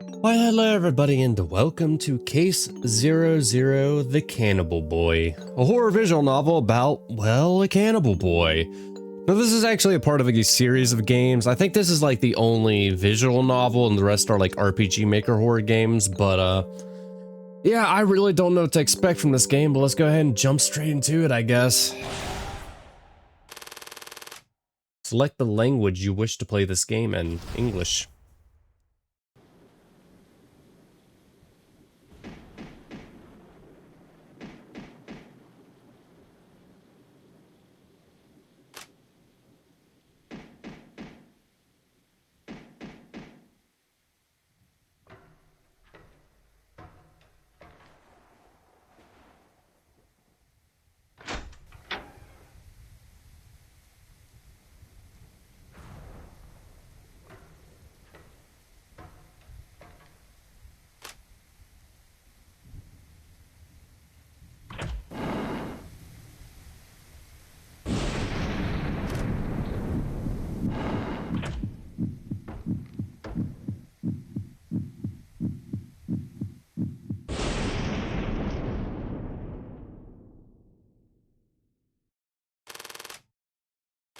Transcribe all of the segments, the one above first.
Why, hello everybody, and welcome to Case 00, The Cannibal Boy, a horror visual novel about, well, a cannibal boy. Now, this is actually a part of a series of games. I think this is like the only visual novel, and the rest are like RPG Maker horror games, but, yeah, I really don't know what to expect from this game, but let's go ahead and jump straight into it, I guess. Select the language you wish to play this game in. English.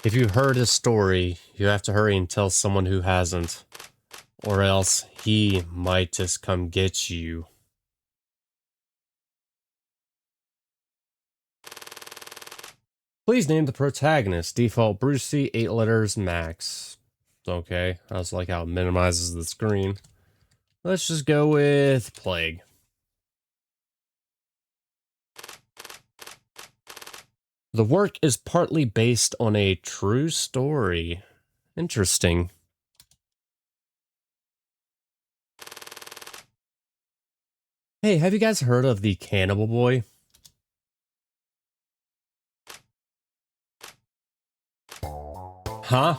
If you heard his story, you have to hurry and tell someone who hasn't, or else he might just come get you. Please name the protagonist. Default Brucey, 8 letters max. Okay, I just like how it minimizes the screen. Let's just go with Plague. The work is partly based on a true story. Interesting. Hey, have you guys heard of the Cannibal Boy? Huh?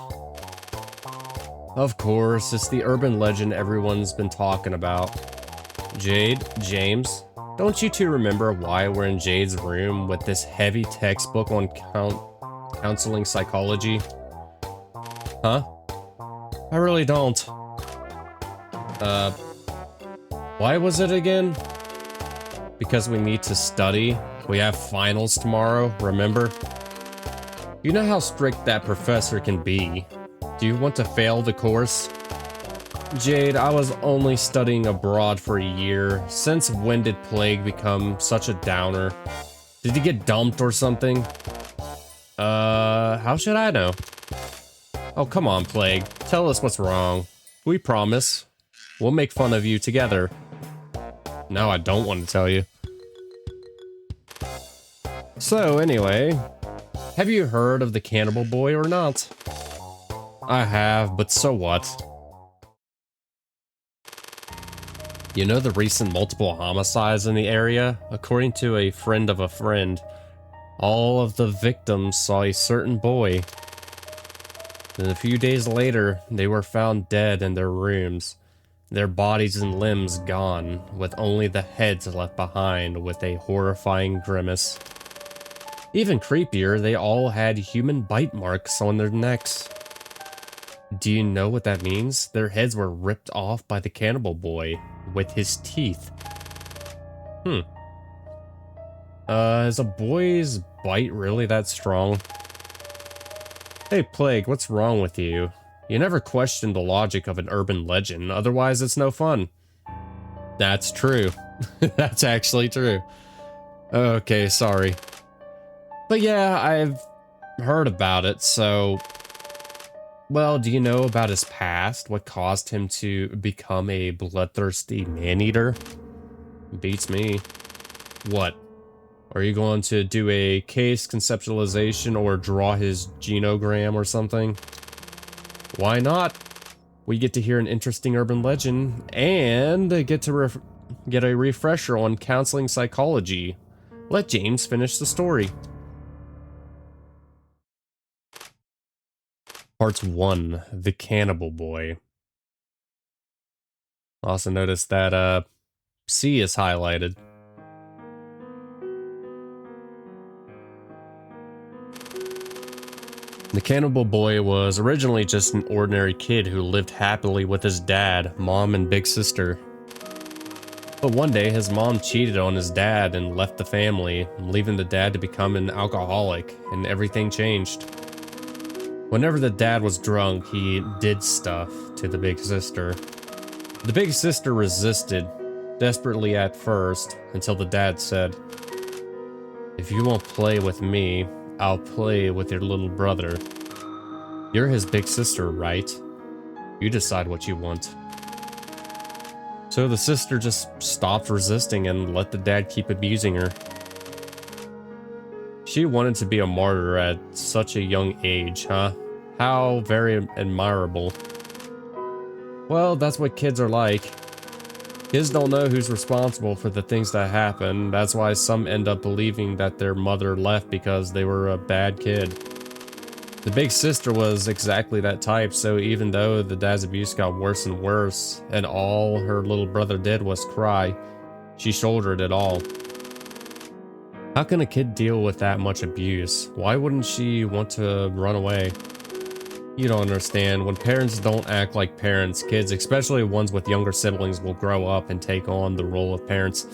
Of course, it's the urban legend everyone's been talking about. Jade, James, don't you two remember why we're in Jade's room with this heavy textbook on counseling psychology? Huh? I really don't. Why was it again? Because we need to study. We have finals tomorrow, remember? You know how strict that professor can be. Do you want to fail the course? Jade, I was only studying abroad for a year. Since when did Plague become such a downer? Did he get dumped or something? How should I know? Oh, come on, Plague. Tell us what's wrong. We promise. We'll make fun of you together. No, I don't want to tell you. So, anyway, have you heard of the Cannibal Boy or not? I have, but so what? You know the recent multiple homicides in the area? According to a friend of a friend, all of the victims saw a certain boy. And a few days later, they were found dead in their rooms, their bodies and limbs gone, with only the heads left behind with a horrifying grimace. Even creepier, they all had human bite marks on their necks. Do you know what that means? Their heads were ripped off by the Cannibal Boy with his teeth. Is a boy's bite really that strong? Hey, Plague, what's wrong with you? You never questioned the logic of an urban legend, otherwise it's no fun. That's true. That's actually true. Okay, sorry. But yeah, I've heard about it, so... Well, do you know about his past? What caused him to become a bloodthirsty man-eater? Beats me. What? Are you going to do a case conceptualization or draw his genogram or something? Why not? We get to hear an interesting urban legend and get to get a refresher on counseling psychology. Let James finish the story. Part 1, The Cannibal Boy. Also notice that C is highlighted. The Cannibal Boy was originally just an ordinary kid who lived happily with his dad, mom, and big sister. But one day, his mom cheated on his dad and left the family, leaving the dad to become an alcoholic, and everything changed. Whenever the dad was drunk, he did stuff to the big sister. The big sister resisted, desperately at first, until the dad said, "If you won't play with me, I'll play with your little brother. You're his big sister, right? You decide what you want." So the sister just stopped resisting and let the dad keep abusing her. She wanted to be a martyr at such a young age, huh? How very admirable. Well, that's what kids are like. Kids don't know who's responsible for the things that happen. That's why some end up believing that their mother left because they were a bad kid. The big sister was exactly that type, so even though the dad's abuse got worse and worse, and all her little brother did was cry, she shouldered it all. How can a kid deal with that much abuse? Why wouldn't she want to run away? You don't understand. When parents don't act like parents, kids, especially ones with younger siblings, will grow up and take on the role of parents.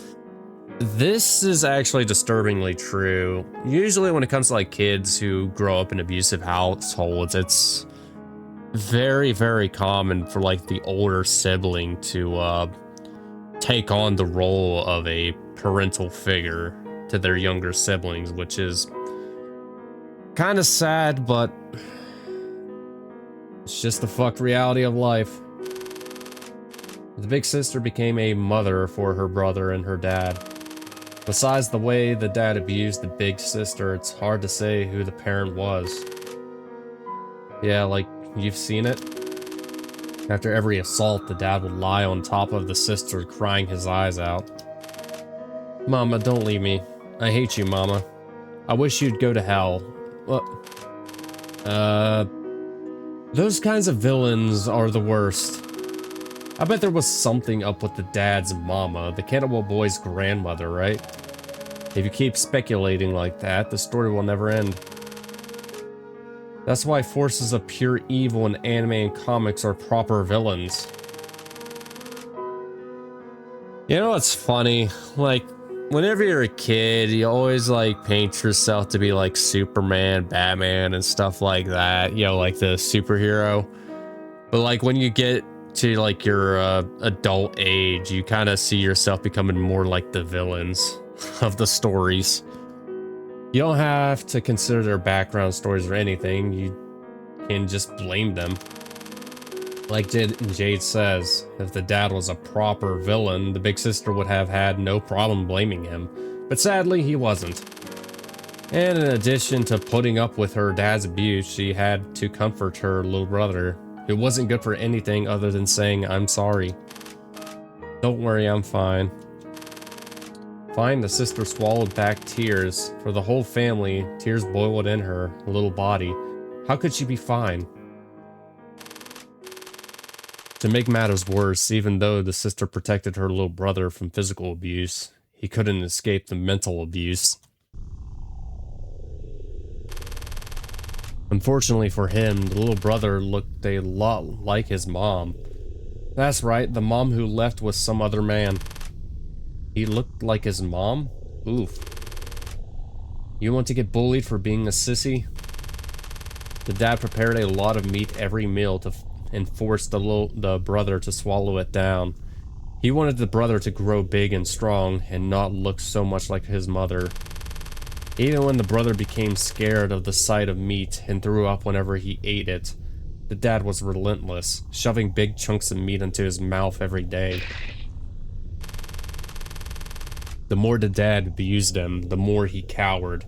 This is actually disturbingly true. Usually when it comes to like kids who grow up in abusive households, it's very, very common for like the older sibling to take on the role of a parental figure to their younger siblings, which is kind of sad, but it's just the fucked reality of life. The big sister became a mother for her brother and her dad. Besides the way the dad abused the big sister, it's hard to say who the parent was. Yeah, like, you've seen it? After every assault, the dad would lie on top of the sister, crying his eyes out. "Mama, don't leave me. I hate you, Mama. I wish you'd go to hell." What? Those kinds of villains are the worst. I bet there was something up with the dad's mama, the Cannibal Boy's grandmother, right? If you keep speculating like that, the story will never end. That's why forces of pure evil in anime and comics are proper villains. You know what's funny? Like, whenever you're a kid, you always like paint yourself to be like Superman, Batman, and stuff like that. You know, like the superhero. But like when you get to like your adult age, you kind of see yourself becoming more like the villains of the stories. You don't have to consider their background stories or anything. You can just blame them. Like Jade says, if the dad was a proper villain, the big sister would have had no problem blaming him. But sadly, he wasn't. And in addition to putting up with her dad's abuse, she had to comfort her little brother, who wasn't good for anything other than saying, "I'm sorry. Don't worry, I'm fine." Fine, the sister swallowed back tears. For the whole family, tears boiled in her little body. How could she be fine? To make matters worse, even though the sister protected her little brother from physical abuse, he couldn't escape the mental abuse. Unfortunately for him, the little brother looked a lot like his mom. That's right, the mom who left with some other man. He looked like his mom? Oof. You want to get bullied for being a sissy? The dad prepared a lot of meat every meal and forced the brother to swallow it down. He wanted the brother to grow big and strong and not look so much like his mother. Even when the brother became scared of the sight of meat and threw up whenever he ate it, the dad was relentless, shoving big chunks of meat into his mouth every day. The more the dad abused him, the more he cowered.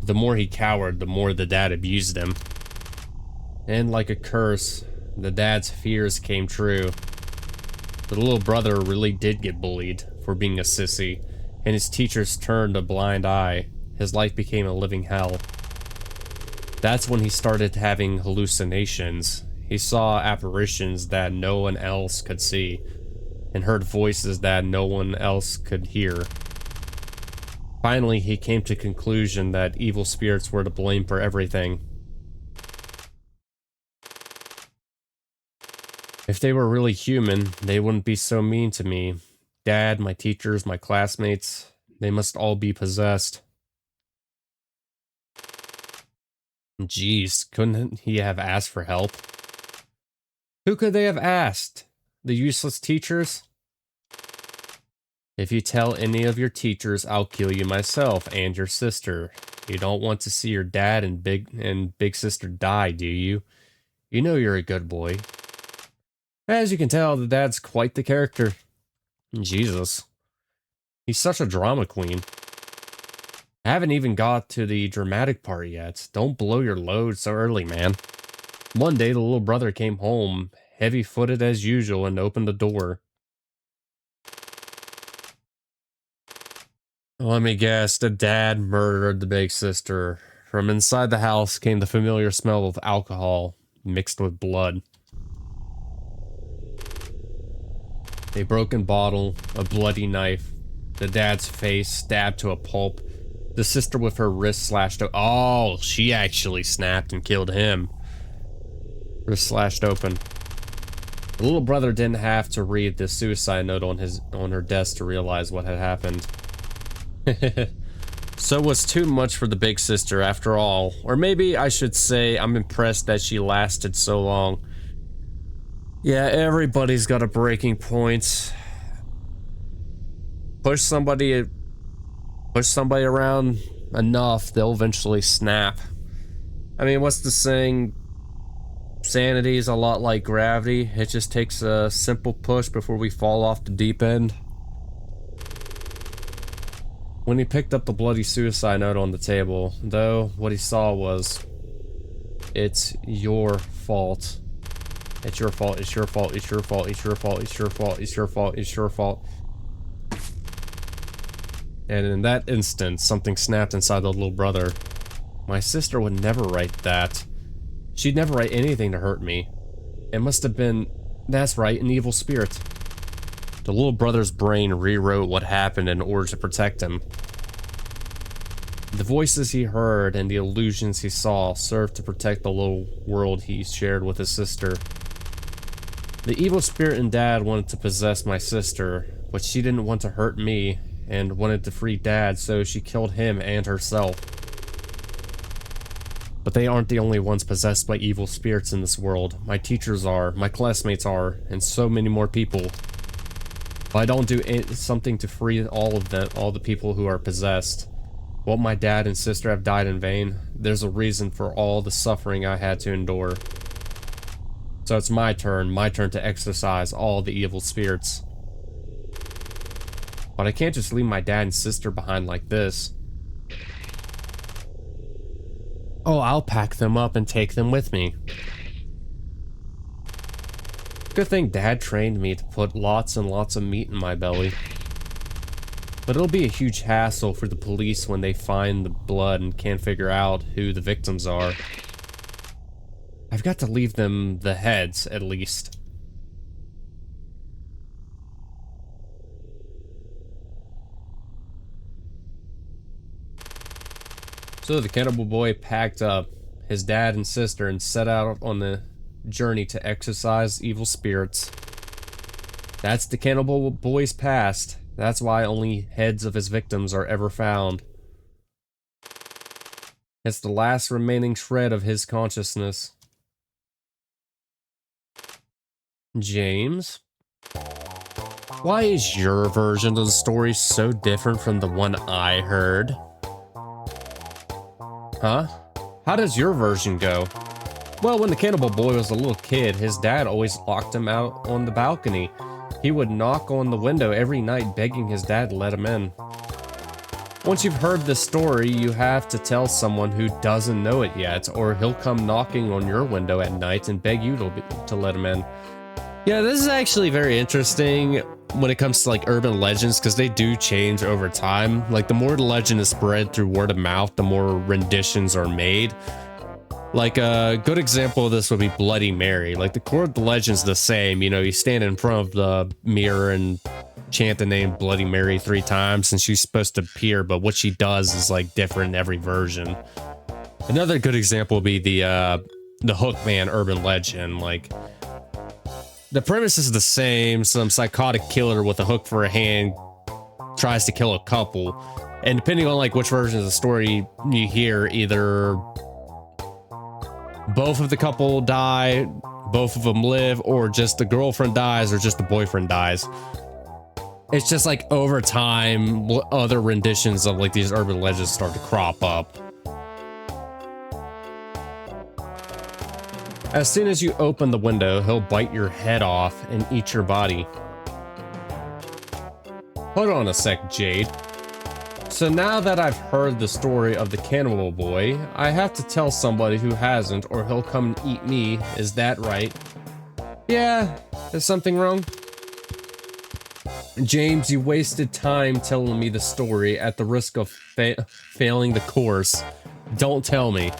The more he cowered, the more the dad abused him. And like a curse, the dad's fears came true. The little brother really did get bullied for being a sissy, and his teachers turned a blind eye. His life became a living hell. That's when he started having hallucinations. He saw apparitions that no one else could see, and heard voices that no one else could hear. Finally, he came to the conclusion that evil spirits were to blame for everything. If they were really human, they wouldn't be so mean to me. Dad, my teachers, my classmates, they must all be possessed. Jeez, couldn't he have asked for help? Who could they have asked? The useless teachers? If you tell any of your teachers, I'll kill you myself and your sister. You don't want to see your dad and big sister die, do you? You know you're a good boy. As you can tell, the dad's quite the character. Jesus. He's such a drama queen. I haven't even got to the dramatic part yet. Don't blow your load so early, man. One day, the little brother came home, heavy-footed as usual, and opened the door. Let me guess, the dad murdered the big sister. From inside the house came the familiar smell of alcohol mixed with blood. A broken bottle, a bloody knife, the dad's face stabbed to a pulp, the sister with her wrist slashed open. Oh, she actually snapped and killed him. Wrist slashed open. The little brother didn't have to read the suicide note on her desk to realize what had happened. So it was too much for the big sister after all. Or maybe I should say I'm impressed that she lasted so long. Yeah, everybody's got a breaking point. Push somebody around enough, they'll eventually snap. I mean, what's the saying? Sanity is a lot like gravity. It just takes a simple push before we fall off the deep end. When he picked up the bloody suicide note on the table, though, what he saw was, it's your fault. It's your fault, it's your fault, it's your fault, it's your fault, it's your fault, it's your fault, it's your fault. And in that instant, something snapped inside the little brother. My sister would never write that. She'd never write anything to hurt me. It must have been, that's right, an evil spirit. The little brother's brain rewrote what happened in order to protect him. The voices he heard and the illusions he saw served to protect the little world he shared with his sister. The evil spirit in Dad wanted to possess my sister, but she didn't want to hurt me and wanted to free Dad, so she killed him and herself. But they aren't the only ones possessed by evil spirits in this world. My teachers are, my classmates are, and so many more people. If I don't do something to free all of them, all the people who are possessed, won't my dad and sister have died in vain? There's a reason for all the suffering I had to endure. So it's my turn to exorcise all the evil spirits. But I can't just leave my dad and sister behind like this. Oh, I'll pack them up and take them with me. Good thing Dad trained me to put lots and lots of meat in my belly. But it'll be a huge hassle for the police when they find the blood and can't figure out who the victims are. I've got to leave them the heads, at least. So the Cannibal Boy packed up his dad and sister and set out on the journey to exorcise evil spirits. That's the Cannibal Boy's past. That's why only heads of his victims are ever found. It's the last remaining shred of his consciousness. James? Why is your version of the story so different from the one I heard? Huh? How does your version go? Well, when the Cannibal Boy was a little kid, his dad always locked him out on the balcony. He would knock on the window every night begging his dad to let him in. Once you've heard this story, you have to tell someone who doesn't know it yet, or he'll come knocking on your window at night and beg you to let him in. Yeah, this is actually very interesting when it comes to like urban legends, because they do change over time. Like the more the legend is spread through word of mouth, the more renditions are made. Like a good example of this would be Bloody Mary. Like the core of the legend's the same. You know, you stand in front of the mirror and chant the name Bloody Mary 3 times and she's supposed to appear, but what she does is like different in every version. Another good example would be the Hookman urban legend. Like The premise is the same. Some psychotic killer with a hook for a hand tries to kill a couple. And depending on like which version of the story you hear, either both of the couple die, both of them live, or just the girlfriend dies or just the boyfriend dies. It's just like over time, other renditions of like these urban legends start to crop up. As soon as you open the window, he'll bite your head off and eat your body. Hold on a sec, Jade. So now that I've heard the story of the Cannibal Boy, I have to tell somebody who hasn't or he'll come and eat me. Is that right? Yeah, is something wrong? James, you wasted time telling me the story at the risk of failing the course. Don't tell me.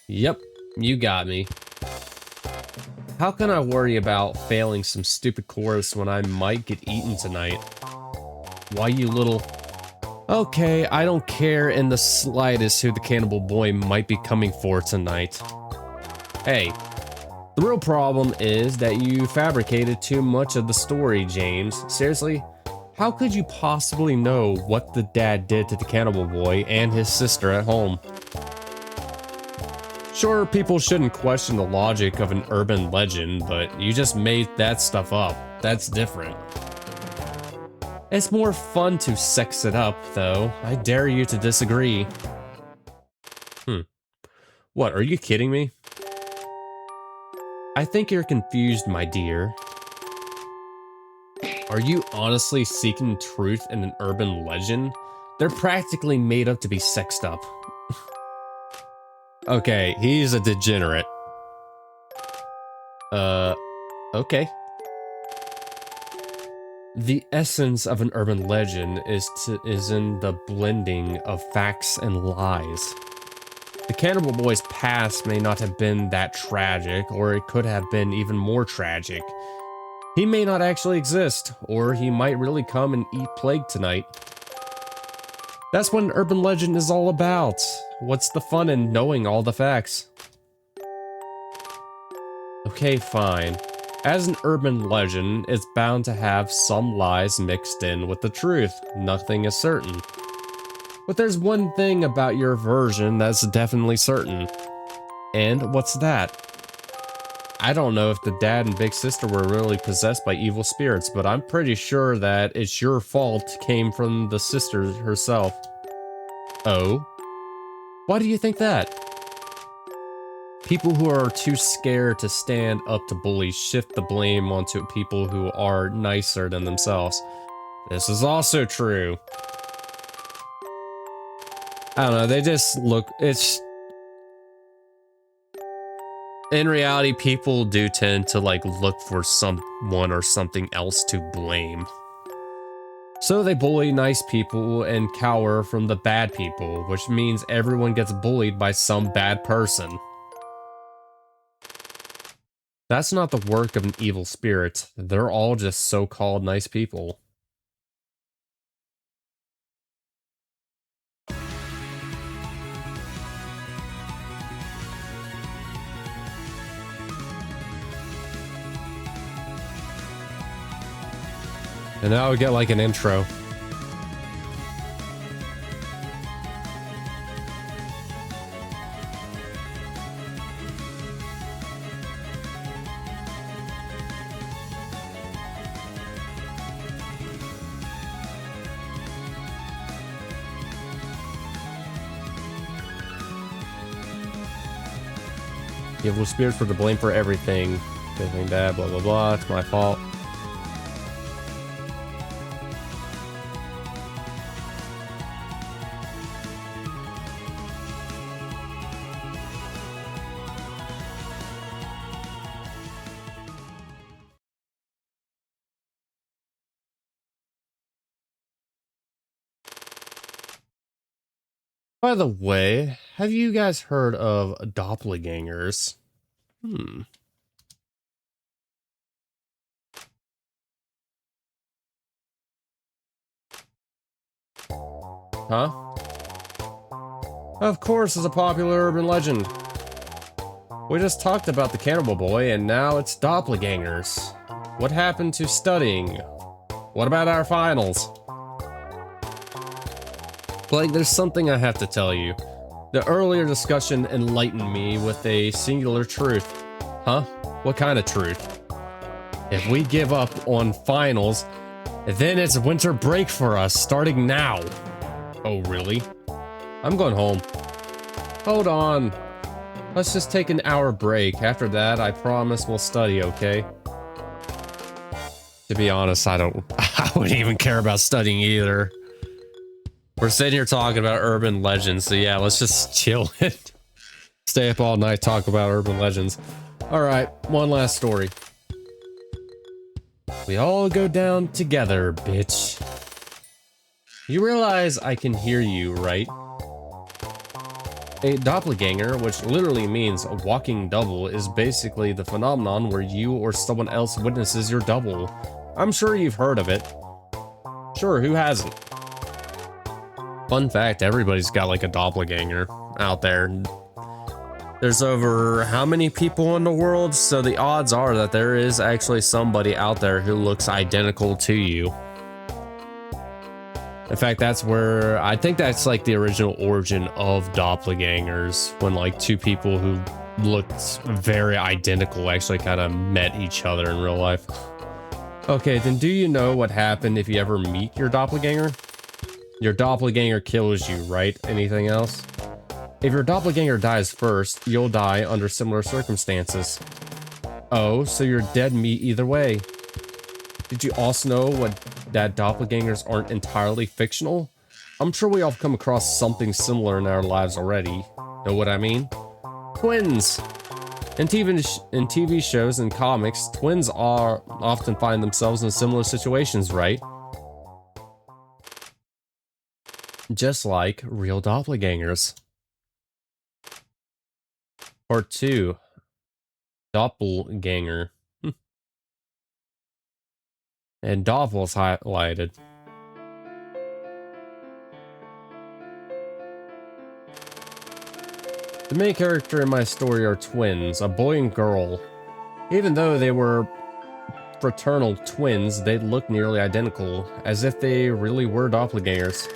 Yep, you got me. How can I worry about failing some stupid course when I might get eaten tonight? Why, you little... Okay, I don't care in the slightest who the Cannibal Boy might be coming for tonight. Hey, the real problem is that you fabricated too much of the story, James. Seriously, how could you possibly know what the dad did to the Cannibal Boy and his sister at home? Sure, people shouldn't question the logic of an urban legend, but you just made that stuff up. That's different. It's more fun to sex it up, though. I dare you to disagree. What, are you kidding me? I think you're confused, my dear. Are you honestly seeking truth in an urban legend? They're practically made up to be sexed up. Okay, he's a degenerate. Okay. The essence of an urban legend is in the blending of facts and lies. The Cannibal Boy's past may not have been that tragic, or it could have been even more tragic. He may not actually exist, or he might really come and eat Plague tonight. That's what an urban legend is all about. What's the fun in knowing all the facts? Okay, fine. As an urban legend, it's bound to have some lies mixed in with the truth. Nothing is certain. But there's one thing about your version that's definitely certain. And what's that? I don't know if the dad and big sister were really possessed by evil spirits, but I'm pretty sure that it's your fault came from the sister herself. Oh? Why do you think that? People who are too scared to stand up to bullies shift the blame onto people who are nicer than themselves. This is also true. I don't know, they just look, it's... In reality, people do tend to like look for someone or something else to blame. So they bully nice people and cower from the bad people, which means everyone gets bullied by some bad person. That's not the work of an evil spirit. They're all just so-called nice people. And now we get like an intro. Evil spirits were to blame for everything. Everything bad, blah blah blah, it's my fault. By the way, have you guys heard of doppelgangers? Huh? Of course, it's a popular urban legend. We just talked about the Cannibal Boy, and now it's doppelgangers. What happened to studying? What about our finals? Blake, there's something I have to tell you. The earlier discussion enlightened me with a singular truth. Huh? What kind of truth? If we give up on finals, then it's winter break for us, starting now. Oh, really? I'm going home. Hold on. Let's just take an hour break. After that, I promise we'll study, okay? To be honest, I wouldn't even care about studying either. We're sitting here talking about urban legends, so yeah, let's just chill and stay up all night, talk about urban legends. Alright, one last story. We all go down together, bitch. You realize I can hear you, right? A doppelganger, which literally means a walking double, is basically the phenomenon where you or someone else witnesses your double. I'm sure you've heard of it. Sure, who hasn't? Fun fact, everybody's got like a doppelganger out there. There's over how many people in the world? So the odds are that there is actually somebody out there who looks identical to you. In fact, that's where, I think that's like the original origin of doppelgangers, when like two people who looked very identical actually kind of met each other in real life. Okay, then do you know what happened if you ever meet your doppelganger? Your doppelganger kills you, right? Anything else? If your doppelganger dies first, you'll die under similar circumstances. Oh, so you're dead meat either way. Did you also know that doppelgangers aren't entirely fictional? I'm sure we all come across something similar in our lives already. Know what I mean? Twins! In TV shows and comics, twins often find themselves in similar situations, right? Just like real doppelgangers. Part 2. Doppelganger. And Doppl's highlighted. The main character in my story are twins, a boy and girl. Even though they were fraternal twins, they looked nearly identical, as if they really were doppelgangers.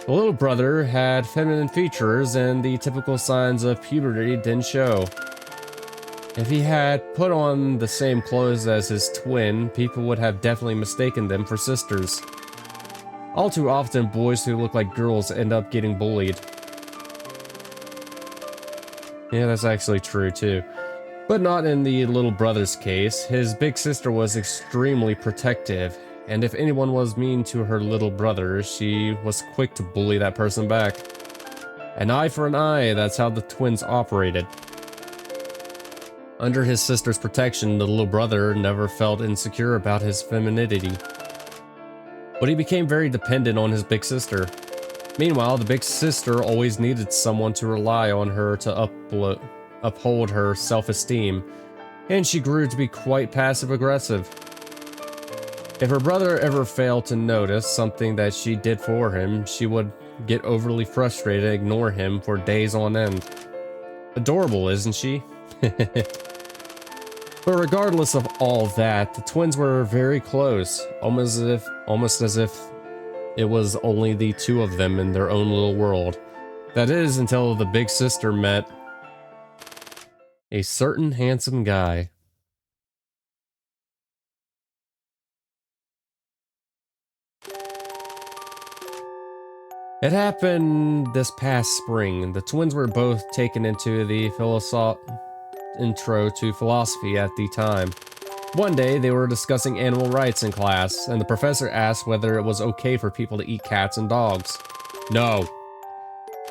The little brother had feminine features and the typical signs of puberty didn't show. If he had put on the same clothes as his twin, people would have definitely mistaken them for sisters. All too often, boys who look like girls end up getting bullied. Yeah, that's actually true too. But not in the little brother's case. His big sister was extremely protective, and if anyone was mean to her little brother, she was quick to bully that person back. An eye for an eye, that's how the twins operated. Under his sister's protection, the little brother never felt insecure about his femininity. But he became very dependent on his big sister. Meanwhile, the big sister always needed someone to rely on her to uphold her self-esteem, and she grew to be quite passive-aggressive. If her brother ever failed to notice something that she did for him, she would get overly frustrated and ignore him for days on end. Adorable, isn't she? But regardless of all that, the twins were very close, almost as if it was only the two of them in their own little world. That is, until the big sister met a certain handsome guy. It happened this past spring. The twins were both taken into the intro to philosophy at the time. One day, they were discussing animal rights in class, and the professor asked whether it was okay for people to eat cats and dogs. No.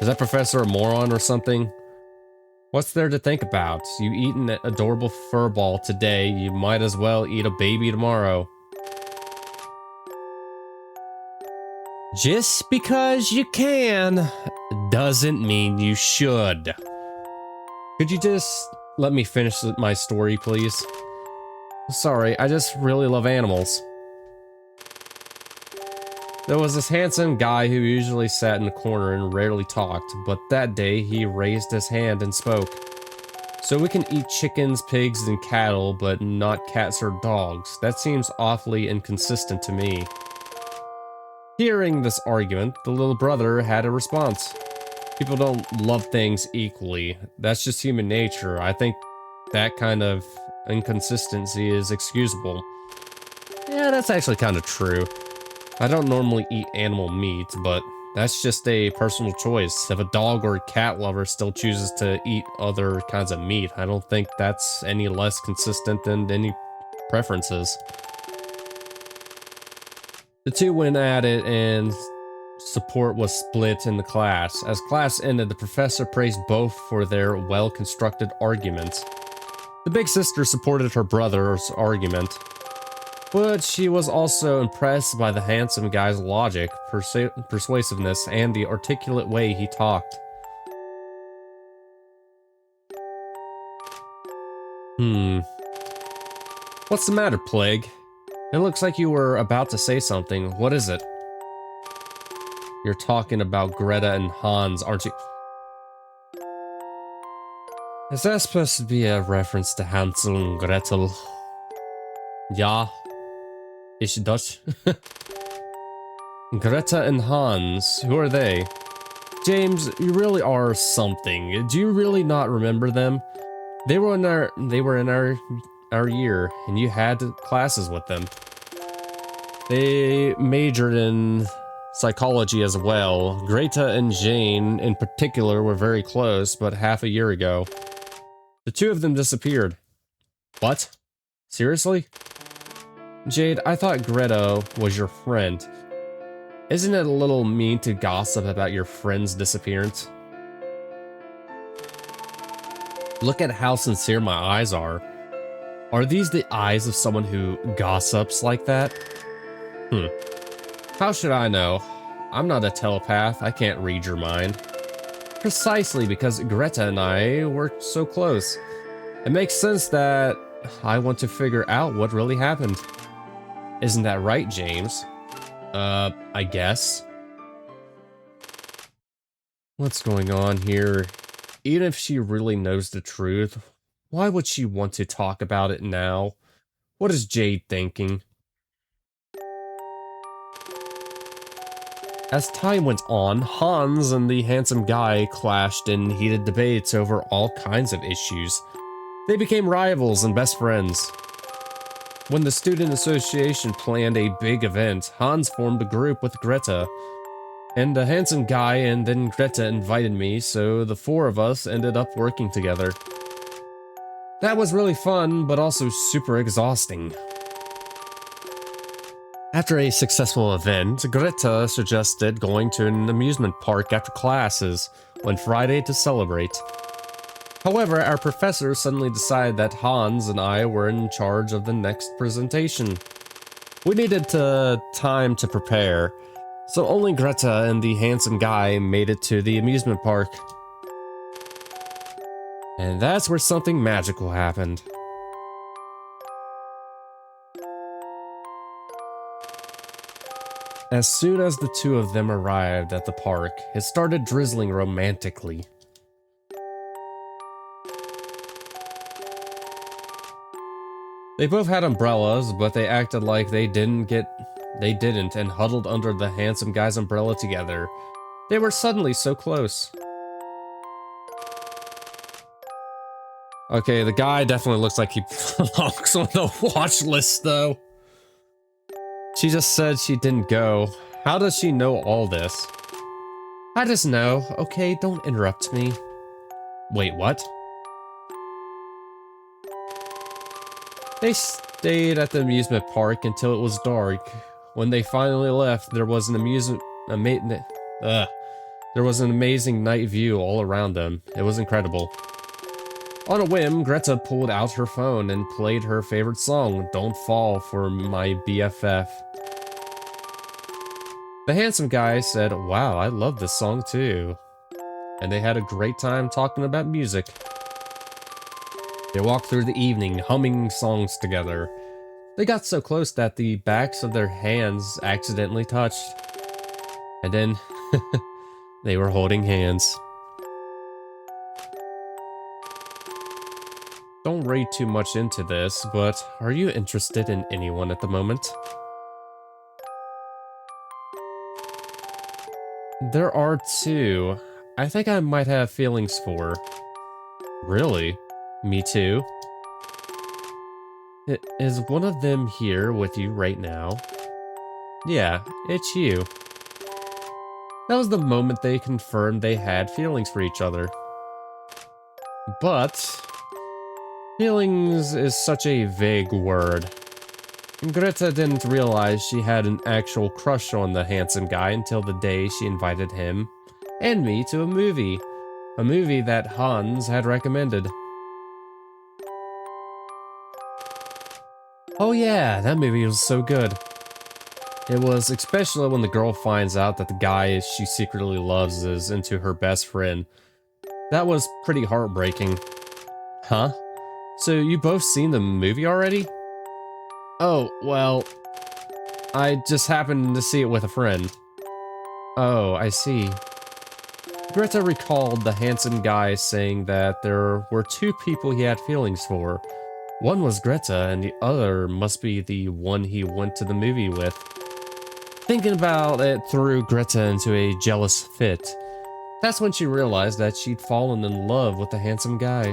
Is that professor a moron or something? What's there to think about? You eat an adorable furball today, you might as well eat a baby tomorrow. Just because you can doesn't mean you should. Could you just let me finish my story, please? Sorry, I just really love animals. There was this handsome guy who usually sat in the corner and rarely talked, but that day he raised his hand and spoke. So we can eat chickens, pigs, and cattle, but not cats or dogs. That seems awfully inconsistent to me. Hearing this argument, the little brother had a response. People don't love things equally. That's just human nature. I think that kind of inconsistency is excusable. Yeah, that's actually kind of true. I don't normally eat animal meat, but that's just a personal choice. If a dog or a cat lover still chooses to eat other kinds of meat, I don't think that's any less consistent than any preferences. The two went at it and support was split in the class. As class ended, the professor praised both for their well-constructed arguments. The big sister supported her brother's argument, but she was also impressed by the handsome guy's logic, persuasiveness, and the articulate way he talked. What's the matter, Plague? It looks like you were about to say something. What is it? You're talking about Greta and Hans, aren't you? Is that supposed to be a reference to Hansel and Gretel? Ja. Is Dutch? Greta and Hans, who are they? James, you really are something. Do you really not remember them? They were in our year, and you had classes with them. They majored in psychology as well. Greta and Jane, in particular, were very close, but half a year ago, the two of them disappeared. What? Seriously? Jade, I thought Greta was your friend. Isn't it a little mean to gossip about your friend's disappearance? Look at how sincere my eyes are. Are these the eyes of someone who gossips like that? How should I know? I'm not a telepath, I can't read your mind. Precisely because Greta and I were so close. It makes sense that I want to figure out what really happened. Isn't that right, James? I guess. What's going on here? Even if she really knows the truth, why would she want to talk about it now? What is Jade thinking? As time went on, Hans and the handsome guy clashed in heated debates over all kinds of issues. They became rivals and best friends. When the student association planned a big event, Hans formed a group with Greta. And the handsome guy and then Greta invited me, so the four of us ended up working together. That was really fun, but also super exhausting. After a successful event, Greta suggested going to an amusement park after classes on Friday to celebrate. However, our professor suddenly decided that Hans and I were in charge of the next presentation. We needed time to prepare, so only Greta and the handsome guy made it to the amusement park. And that's where something magical happened. As soon as the two of them arrived at the park, it started drizzling romantically. They both had umbrellas, but they acted like they didn't and huddled under the handsome guy's umbrella together. They were suddenly so close. Okay, the guy definitely looks like he belongs on the watch list, though. She just said she didn't go. How does she know all this? I just know. Okay, don't interrupt me. Wait, what? They stayed at the amusement park until it was dark. When they finally left, there was an amazing night view all around them. It was incredible. On a whim, Greta pulled out her phone and played her favorite song, Don't Fall for My BFF. The handsome guy said, wow, I love this song too. And they had a great time talking about music. They walked through the evening, humming songs together. They got so close that the backs of their hands accidentally touched. And then, they were holding hands. Don't read too much into this, but are you interested in anyone at the moment? There are two. I think I might have feelings for. Really? Me too? Is one of them here with you right now? Yeah, it's you. That was the moment they confirmed they had feelings for each other. But feelings is such a vague word. Greta didn't realize she had an actual crush on the handsome guy until the day she invited him and me to a movie that Hans had recommended. Oh yeah, that movie was so good. It was, especially when the girl finds out that the guy she secretly loves is into her best friend. That was pretty heartbreaking. Huh? So you both seen the movie already? Oh, well, I just happened to see it with a friend. Oh, I see. Greta recalled the handsome guy saying that there were two people he had feelings for. One was Greta, and the other must be the one he went to the movie with. Thinking about it threw Greta into a jealous fit. That's when she realized that she'd fallen in love with the handsome guy.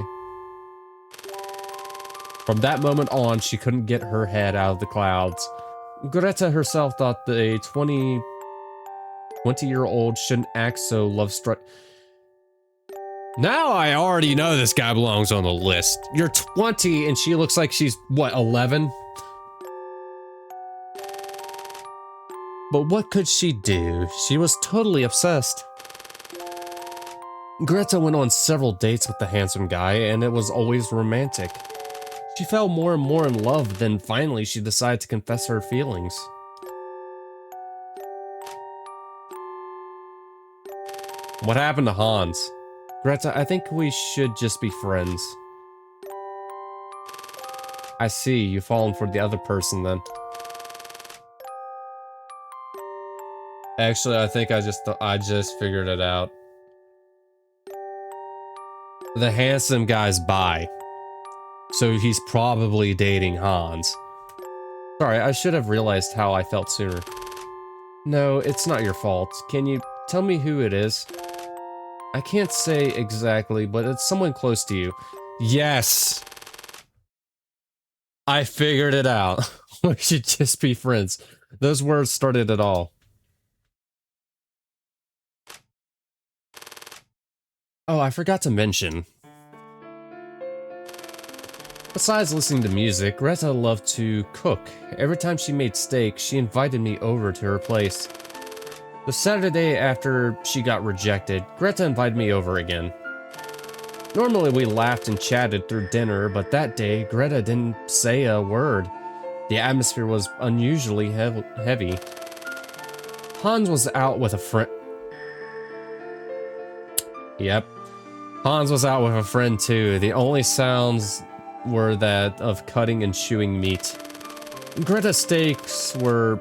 From that moment on, she couldn't get her head out of the clouds. Greta herself thought the 20-year-old shouldn't act so love-struck. Now I already know this guy belongs on the list. You're 20 and she looks like she's, what, 11? But what could she do? She was totally obsessed. Greta went on several dates with the handsome guy, and it was always romantic. She fell more and more in love, then finally she decided to confess her feelings. What happened to Hans? Greta, I think we should just be friends. I see, you've fallen for the other person then. Actually, I think I just figured it out. The handsome guy's bi. So he's probably dating Hans. Sorry, I should have realized how I felt sooner. No, it's not your fault. Can you tell me who it is? I can't say exactly, but it's someone close to you. Yes! I figured it out. We should just be friends. Those words started it all. Oh, I forgot to mention. Besides listening to music, Greta loved to cook. Every time she made steak, she invited me over to her place. The Saturday after she got rejected, Greta invited me over again. Normally we laughed and chatted through dinner, but that day, Greta didn't say a word. The atmosphere was unusually heavy. Hans was out with a friend. Yep. Hans was out with a friend too. The only sounds were that of cutting and chewing meat. Greta's steaks were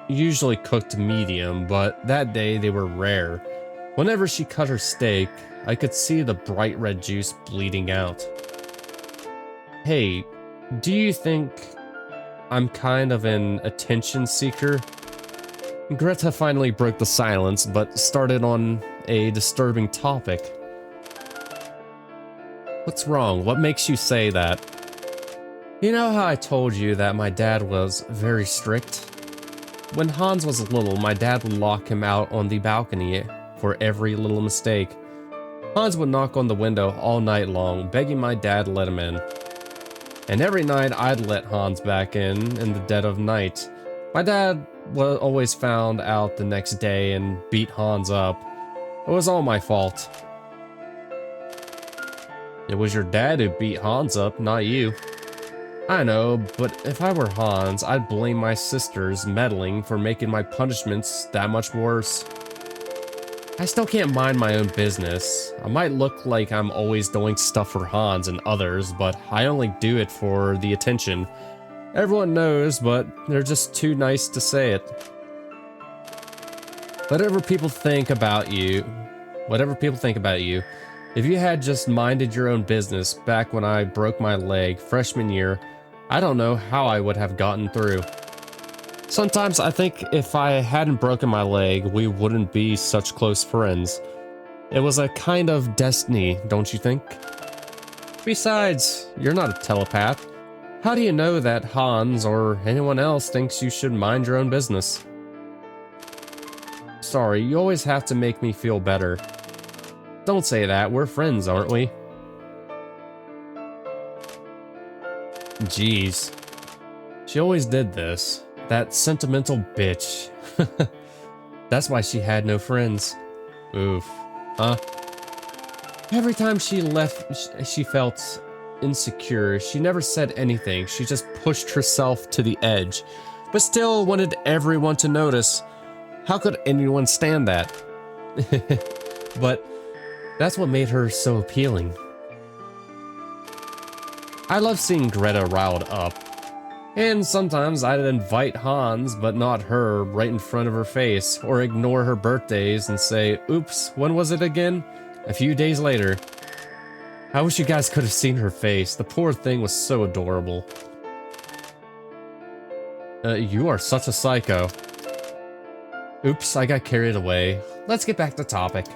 usually cooked medium, but that day they were rare. Whenever she cut her steak, I could see the bright red juice bleeding out. Hey, do you think I'm kind of an attention seeker? Greta finally broke the silence, but started on a disturbing topic. What's wrong? What makes you say that? You know how I told you that my dad was very strict? When Hans was little, my dad would lock him out on the balcony for every little mistake. Hans would knock on the window all night long, begging my dad to let him in. And every night I'd let Hans back in the dead of night. My dad always found out the next day and beat Hans up. It was all my fault. It was your dad who beat Hans up, not you. I know, but if I were Hans, I'd blame my sisters meddling for making my punishments that much worse. I still can't mind my own business. I might look like I'm always doing stuff for Hans and others, but I only do it for the attention. Everyone knows, but they're just too nice to say it. Whatever people think about you, If you had just minded your own business back when I broke my leg freshman year, I don't know how I would have gotten through. Sometimes I think if I hadn't broken my leg, we wouldn't be such close friends. It was a kind of destiny, don't you think? Besides, you're not a telepath. How do you know that Hans or anyone else thinks you should mind your own business? Sorry, you always have to make me feel better. Don't say that, we're friends, aren't we? Jeez. She always did this. That sentimental bitch. That's why she had no friends. Oof. Huh? Every time she left, she felt insecure. She never said anything. She just pushed herself to the edge, but still wanted everyone to notice. How could anyone stand that? But that's what made her so appealing. I love seeing Greta riled up. And sometimes I'd invite Hans, but not her, right in front of her face, or ignore her birthdays and say, oops, when was it again? A few days later. I wish you guys could have seen her face. The poor thing was so adorable. You are such a psycho. Oops, I got carried away. Let's get back to topic.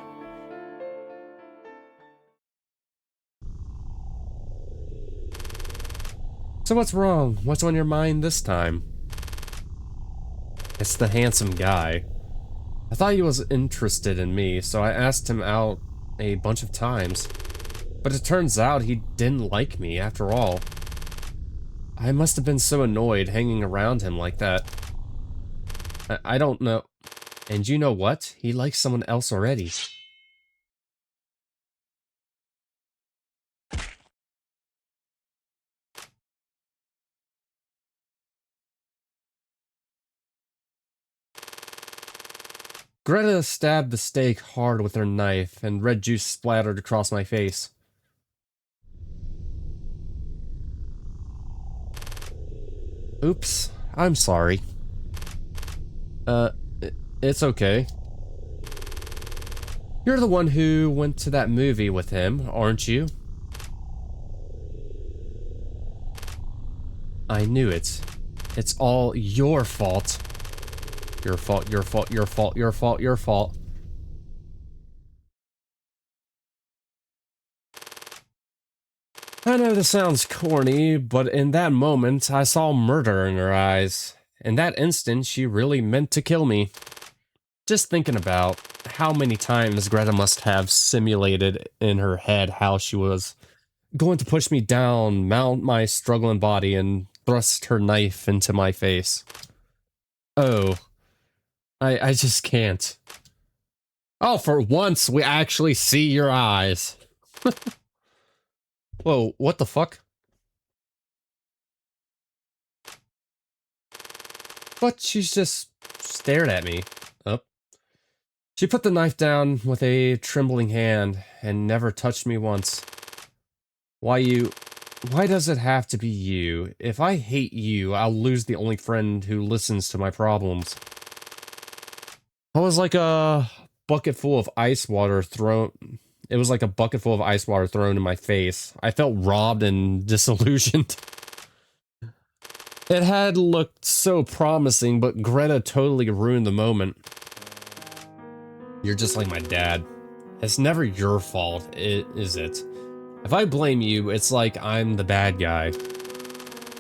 So what's wrong? What's on your mind this time? It's the handsome guy. I thought he was interested in me, so I asked him out a bunch of times. But it turns out he didn't like me after all. I must have been so annoyed hanging around him like that. I don't know. And you know what? He likes someone else already. Greta stabbed the steak hard with her knife, and red juice splattered across my face. Oops, I'm sorry. It's okay. You're the one who went to that movie with him, aren't you? I knew it. It's all your fault. Your fault, your fault, your fault, your fault, your fault. I know this sounds corny, but in that moment, I saw murder in her eyes. In that instant, she really meant to kill me. Just thinking about how many times Greta must have simulated in her head how she was going to push me down, mount my struggling body, and thrust her knife into my face. Oh. I just can't. Oh, for once, we actually see your eyes. Whoa, what the fuck? But she's just stared at me. Oh. She put the knife down with a trembling hand and never touched me once. Why does it have to be you? If I hate you, I'll lose the only friend who listens to my problems. I was like a bucket full of ice water thrown... It was like a bucket full of ice water thrown in my face. I felt robbed and disillusioned. It had looked so promising, but Greta totally ruined the moment. You're just like my dad. It's never your fault, is it? If I blame you, it's like I'm the bad guy.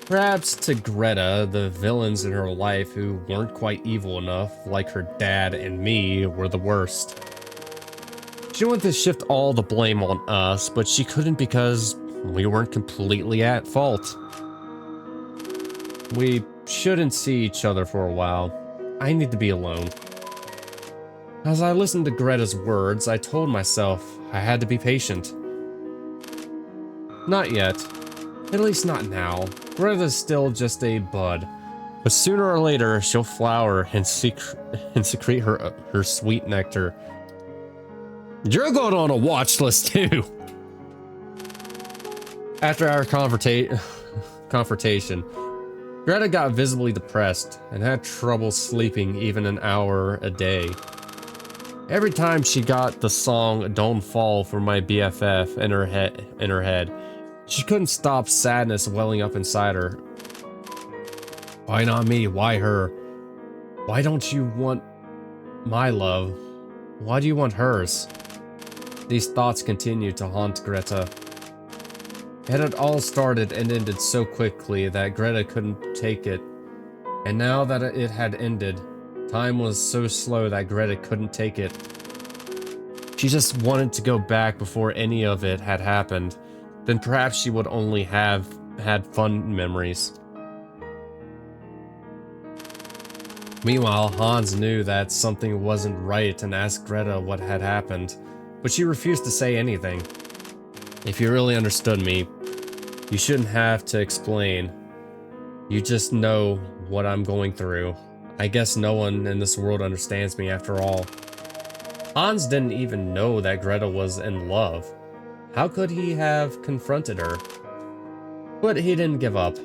Perhaps to Greta, the villains in her life who weren't quite evil enough, like her dad and me, were the worst. She wanted to shift all the blame on us, but she couldn't because we weren't completely at fault. We shouldn't see each other for a while. I need to be alone. As I listened to Greta's words, I told myself I had to be patient. Not yet. At least not now. Greta's still just a bud. But sooner or later, she'll flower and secrete her sweet nectar. You're going on a watch list too! After our confrontation, Greta got visibly depressed and had trouble sleeping even an hour a day. Every time she got the song Don't Fall for My BFF in her head, she couldn't stop sadness welling up inside her. Why not me? Why her? Why don't you want my love? Why do you want hers? These thoughts continued to haunt Greta. It had all started and ended so quickly that Greta couldn't take it. And now that it had ended, time was so slow that Greta couldn't take it. She just wanted to go back before any of it had happened. Then perhaps she would only have had fun memories. Meanwhile, Hans knew that something wasn't right and asked Greta what had happened, but she refused to say anything. If you really understood me, you shouldn't have to explain. You just know what I'm going through. I guess no one in this world understands me after all. Hans didn't even know that Greta was in love. How could he have confronted her? But he didn't give up.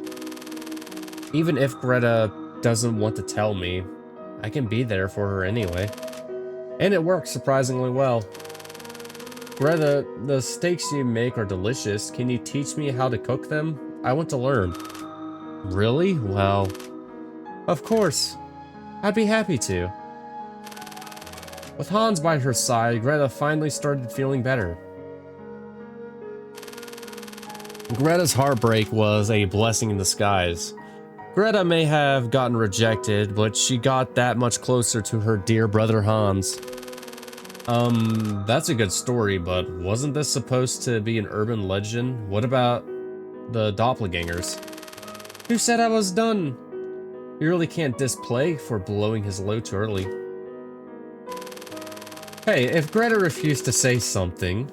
Even if Greta doesn't want to tell me, I can be there for her anyway. And it works surprisingly well. Greta, the steaks you make are delicious. Can you teach me how to cook them? I want to learn. Really? Well, of course. I'd be happy to. With Hans by her side, Greta finally started feeling better. Greta's heartbreak was a blessing in disguise. Greta may have gotten rejected, but she got that much closer to her dear brother Hans. That's a good story, but wasn't this supposed to be an urban legend? What about the doppelgangers? Who said I was done? You really can't diss Plague for blowing his load too early. Hey, if Greta refused to say something,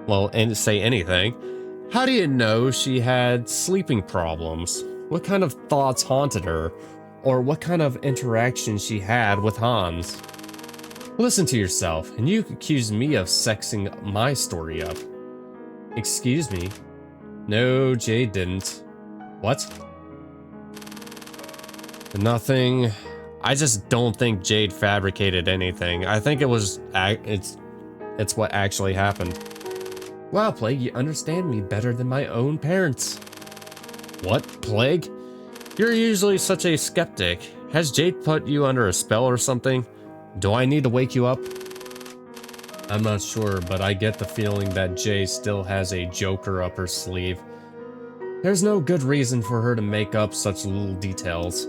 well, and say anything, how do you know she had sleeping problems? What kind of thoughts haunted her? Or what kind of interaction she had with Hans? Listen to yourself, and you accuse me of sexing my story up. Excuse me? No, Jade didn't. What? Nothing. I just don't think Jade fabricated anything. I think it was it's what actually happened. Wow, Plague, you understand me better than my own parents. What, Plague? You're usually such a skeptic. Has Jade put you under a spell or something? Do I need to wake you up? I'm not sure, but I get the feeling that Jade still has a joker up her sleeve. There's no good reason for her to make up such little details.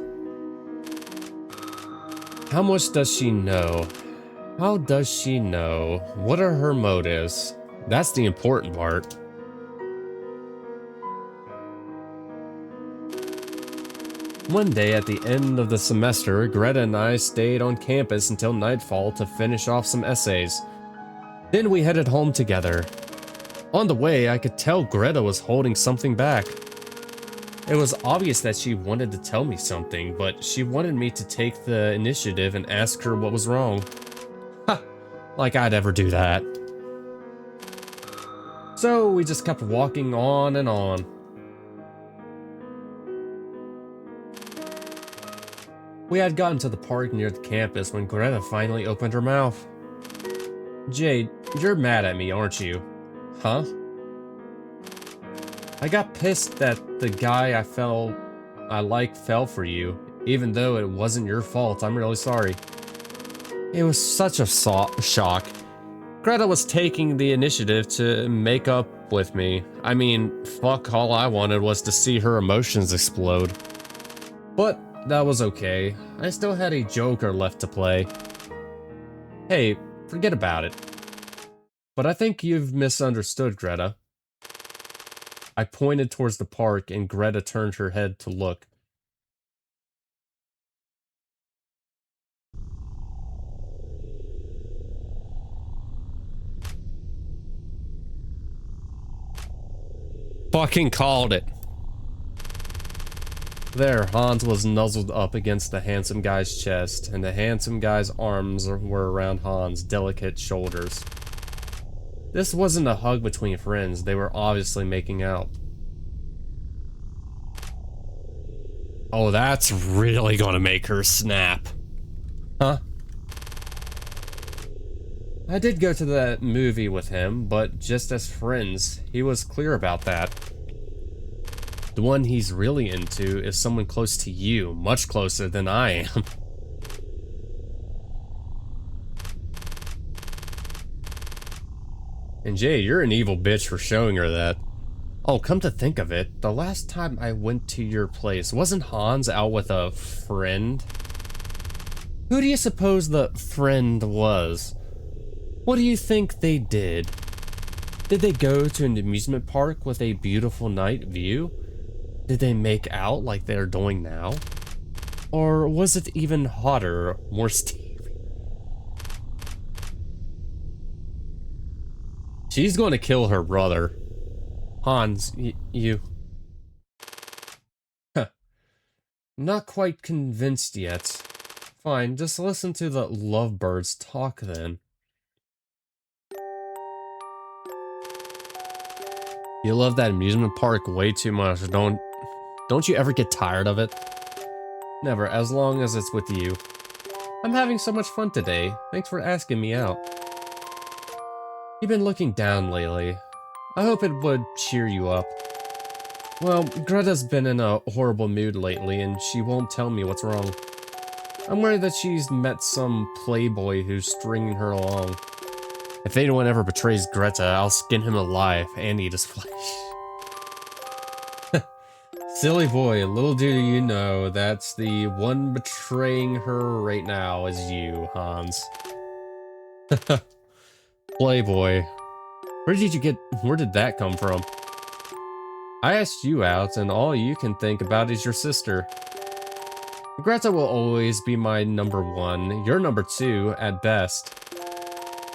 How much does she know? How does she know? What are her motives? That's the important part. One day at the end of the semester, Greta and I stayed on campus until nightfall to finish off some essays. Then we headed home together. On the way, I could tell Greta was holding something back. It was obvious that she wanted to tell me something, but she wanted me to take the initiative and ask her what was wrong. Ha! Like I'd ever do that. So we just kept walking on and on. We had gotten to the park near the campus when Greta finally opened her mouth. Jade, you're mad at me, aren't you? Huh? I got pissed that the guy I like fell for you, even though it wasn't your fault. I'm really sorry. It was such a shock. Greta was taking the initiative to make up with me. I mean, fuck, all I wanted was to see her emotions explode. But that was okay. I still had a joker left to play. Hey, forget about it. But I think you've misunderstood, Greta. I pointed towards the park and Greta turned her head to look. Fucking called it. There, Hans was nuzzled up against the handsome guy's chest, and the handsome guy's arms were around Hans' delicate shoulders. This wasn't a hug between friends, they were obviously making out. Oh, that's really gonna make her snap. Huh? I did go to that movie with him, but just as friends. He was clear about that. The one he's really into is someone close to you, much closer than I am. And Jay, you're an evil bitch for showing her that. Oh, come to think of it, the last time I went to your place, wasn't Hans out with a friend? Who do you suppose the friend was? What do you think they did? Did they go to an amusement park with a beautiful night view? Did they make out like they're doing now? Or was it even hotter, more steamy? She's going to kill her brother. Hans, you... Huh. Not quite convinced yet. Fine, just listen to the lovebirds talk then. You love that amusement park way too much, don't you ever get tired of it? Never, as long as it's with you. I'm having so much fun today. Thanks for asking me out. You've been looking down lately. I hope it would cheer you up. Well, Greta's been in a horrible mood lately and she won't tell me what's wrong. I'm worried that she's met some playboy who's stringing her along. If anyone ever betrays Greta, I'll skin him alive and eat his flesh. Silly boy, little do you know, that's the one betraying her right now is you, Hans. Playboy. Where did that come from? I asked you out, and all you can think about is your sister. Greta will always be my number one. You're number two, at best.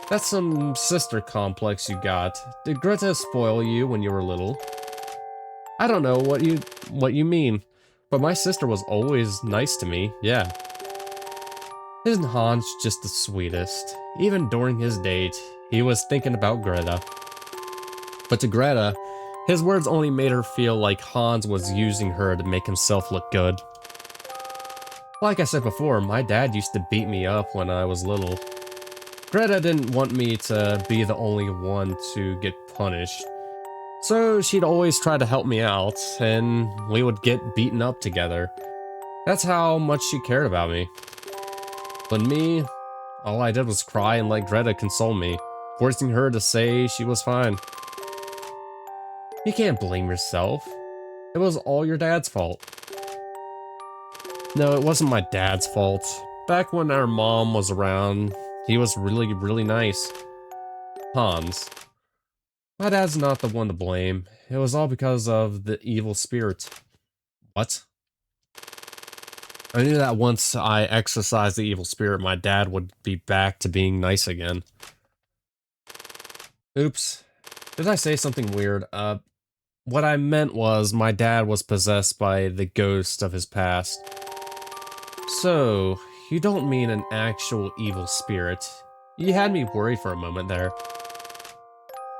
That's some sister complex you got. Did Greta spoil you when you were little? I don't know what you mean, but my sister was always nice to me, yeah. Isn't Hans just the sweetest? Even during his date, he was thinking about Greta. But to Greta, his words only made her feel like Hans was using her to make himself look good. Like I said before, my dad used to beat me up when I was little. Greta didn't want me to be the only one to get punished. So she'd always try to help me out, and we would get beaten up together. That's how much she cared about me. But me, all I did was cry and let Greta console me, forcing her to say she was fine. You can't blame yourself. It was all your dad's fault. No, it wasn't my dad's fault. Back when our mom was around, he was really, really nice. Hans. My dad's not the one to blame. It was all because of the evil spirit. What? I knew that once I exorcised the evil spirit, my dad would be back to being nice again. Oops. Did I say something weird? What I meant was my dad was possessed by the ghost of his past. So, you don't mean an actual evil spirit. You had me worried for a moment there.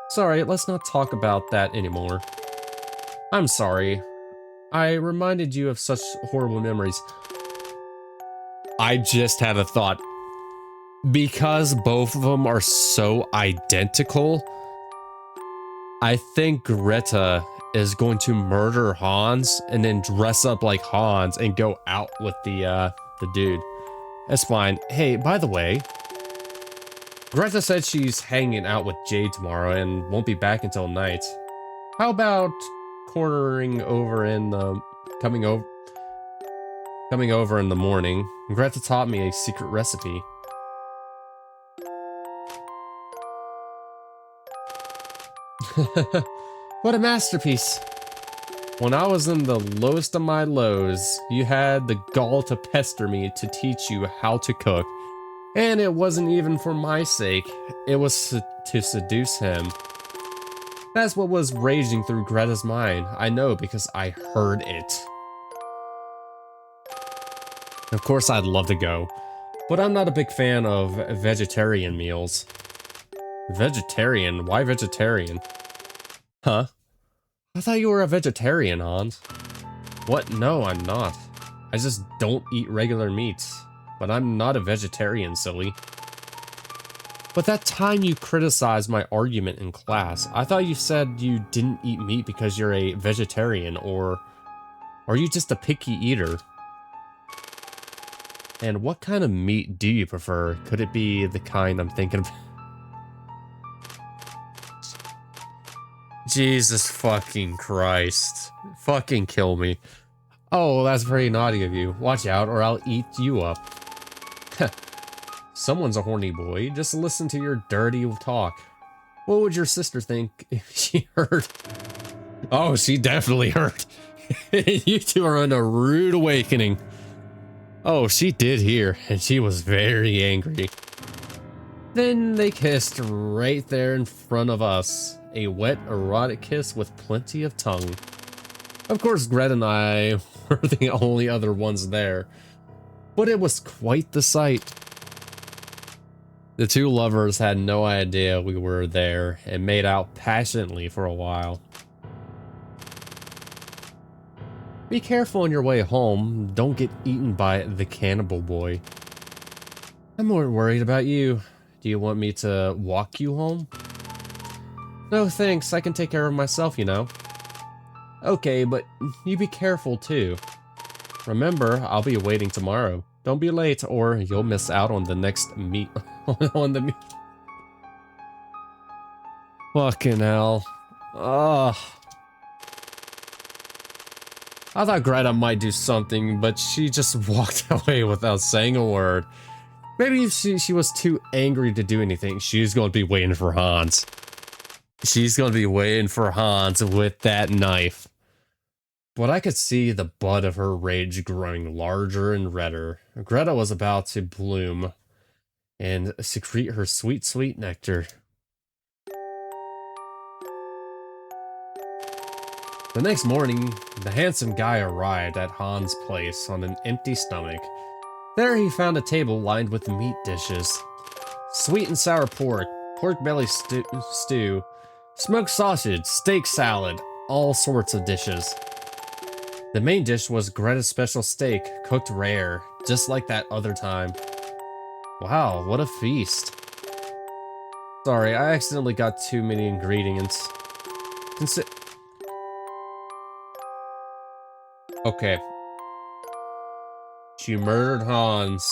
Sorry, let's not talk about that anymore. I'm sorry. I reminded you of such horrible memories. I just had a thought. Because both of them are so identical, I think Greta is going to murder Hans and then dress up like Hans and go out with the dude. That's fine. Hey, by the way, Greta said she's hanging out with Jade tomorrow and won't be back until night. How about cornering over in the coming over in the morning? Greta taught me a secret recipe. What a masterpiece. When I was in the lowest of my lows, you had the gall to pester me to teach you how to cook. And it wasn't even for my sake, it was to seduce him. That's what was raging through Greta's mind. I know because I heard it. Of course I'd love to go, but I'm not a big fan of vegetarian meals. Vegetarian? Why vegetarian? Huh? I thought you were a vegetarian, Hans. What? No, I'm not. I just don't eat regular meats. But I'm not a vegetarian, silly. But that time you criticized my argument in class, I thought you said you didn't eat meat because you're a vegetarian, or are you just a picky eater? And what kind of meat do you prefer? Could it be the kind I'm thinking of? Jesus fucking Christ. Fucking kill me. Oh, that's very naughty of you. Watch out or I'll eat you up. Someone's a horny boy. Just listen to your dirty talk. What would your sister think if she heard? Oh, she definitely heard. You two are on a rude awakening. Oh, she did hear, and she was very angry. Then they kissed right there in front of us. A wet, erotic kiss with plenty of tongue. Of course, Greta and I were the only other ones there, but it was quite the sight. The two lovers had no idea we were there and made out passionately for a while. Be careful on your way home. Don't get eaten by the Cannibal Boy. I'm more worried about you. Do you want me to walk you home? No thanks, I can take care of myself, you know. Okay, but you be careful too. Remember, I'll be waiting tomorrow. Don't be late or you'll miss out on the next meet. On the meet. Fucking hell. Ugh. I thought Greta might do something, but she just walked away without saying a word. Maybe if she was too angry to do anything, she's going to be waiting for Hans. She's going to be waiting for Hans with that knife. But I could see the butt of her rage growing larger and redder. Greta was about to bloom and secrete her sweet, sweet nectar. The next morning, the handsome guy arrived at Hans' place on an empty stomach. There he found a table lined with meat dishes. Sweet and sour pork, pork belly stew, smoked sausage, steak salad, all sorts of dishes. The main dish was Greta's special steak, cooked rare, just like that other time. Wow, what a feast. Sorry, I accidentally got too many ingredients. Okay. She murdered Hans.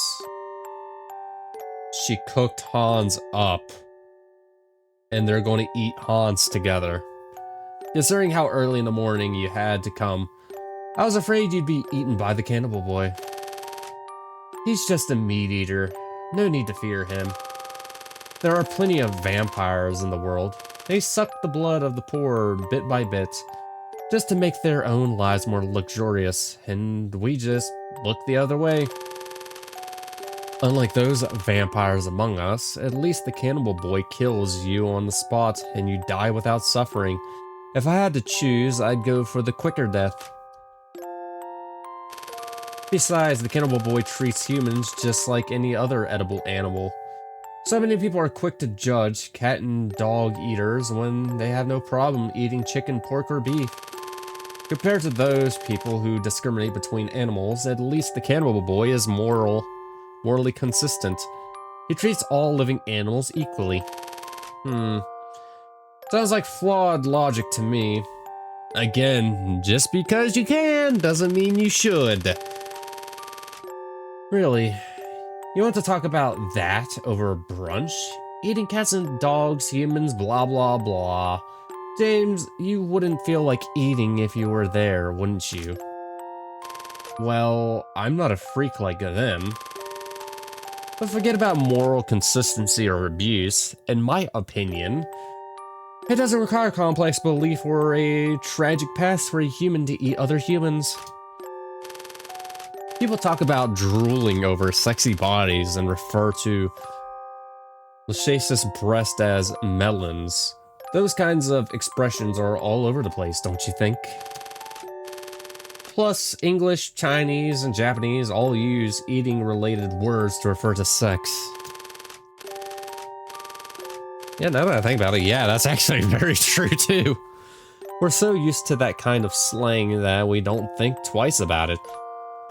She cooked Hans up. And they're going to eat Hans together. Considering how early in the morning you had to come, I was afraid you'd be eaten by the Cannibal Boy. He's just a meat eater. No need to fear him. There are plenty of vampires in the world. They suck the blood of the poor bit by bit, just to make their own lives more luxurious, and we just look the other way. Unlike those vampires among us, at least the Cannibal Boy kills you on the spot and you die without suffering. If I had to choose, I'd go for the quicker death. Besides, the Cannibal Boy treats humans just like any other edible animal. So many people are quick to judge cat and dog eaters when they have no problem eating chicken, pork, or beef. Compared to those people who discriminate between animals, at least the Cannibal Boy is morally consistent. He treats all living animals equally. Sounds like flawed logic to me. Again, just because you can doesn't mean you should. Really? You want to talk about that over brunch? Eating cats and dogs, humans, blah blah blah. James, you wouldn't feel like eating if you were there, wouldn't you? Well, I'm not a freak like them. But forget about moral consistency or abuse. In my opinion, it doesn't require complex belief or a tragic past for a human to eat other humans. People talk about drooling over sexy bodies and refer to luscious breast as melons. Those kinds of expressions are all over the place, don't you think? Plus, English, Chinese, and Japanese all use eating-related words to refer to sex. Yeah, now that I think about it, yeah, that's actually very true too. We're so used to that kind of slang that we don't think twice about it.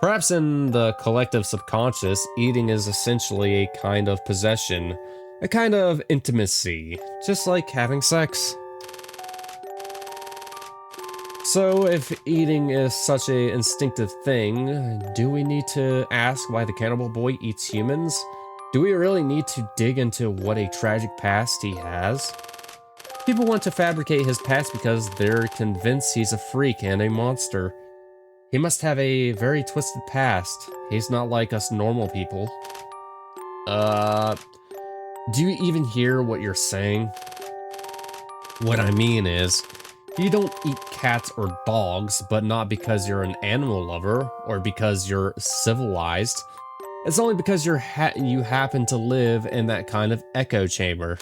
Perhaps in the collective subconscious, eating is essentially a kind of possession, A kind of intimacy, just like having sex. So, if eating is such a instinctive thing, do we need to ask why the Cannibal Boy eats humans? Do we really need to dig into what a tragic past he has? People want to fabricate his past because they're convinced he's a freak and a monster. He must have a very twisted past. He's not like us normal people. Do you even hear what you're saying? What I mean is, you don't eat cats or dogs, but not because you're an animal lover or because you're civilized. It's only because you happen to live in that kind of echo chamber.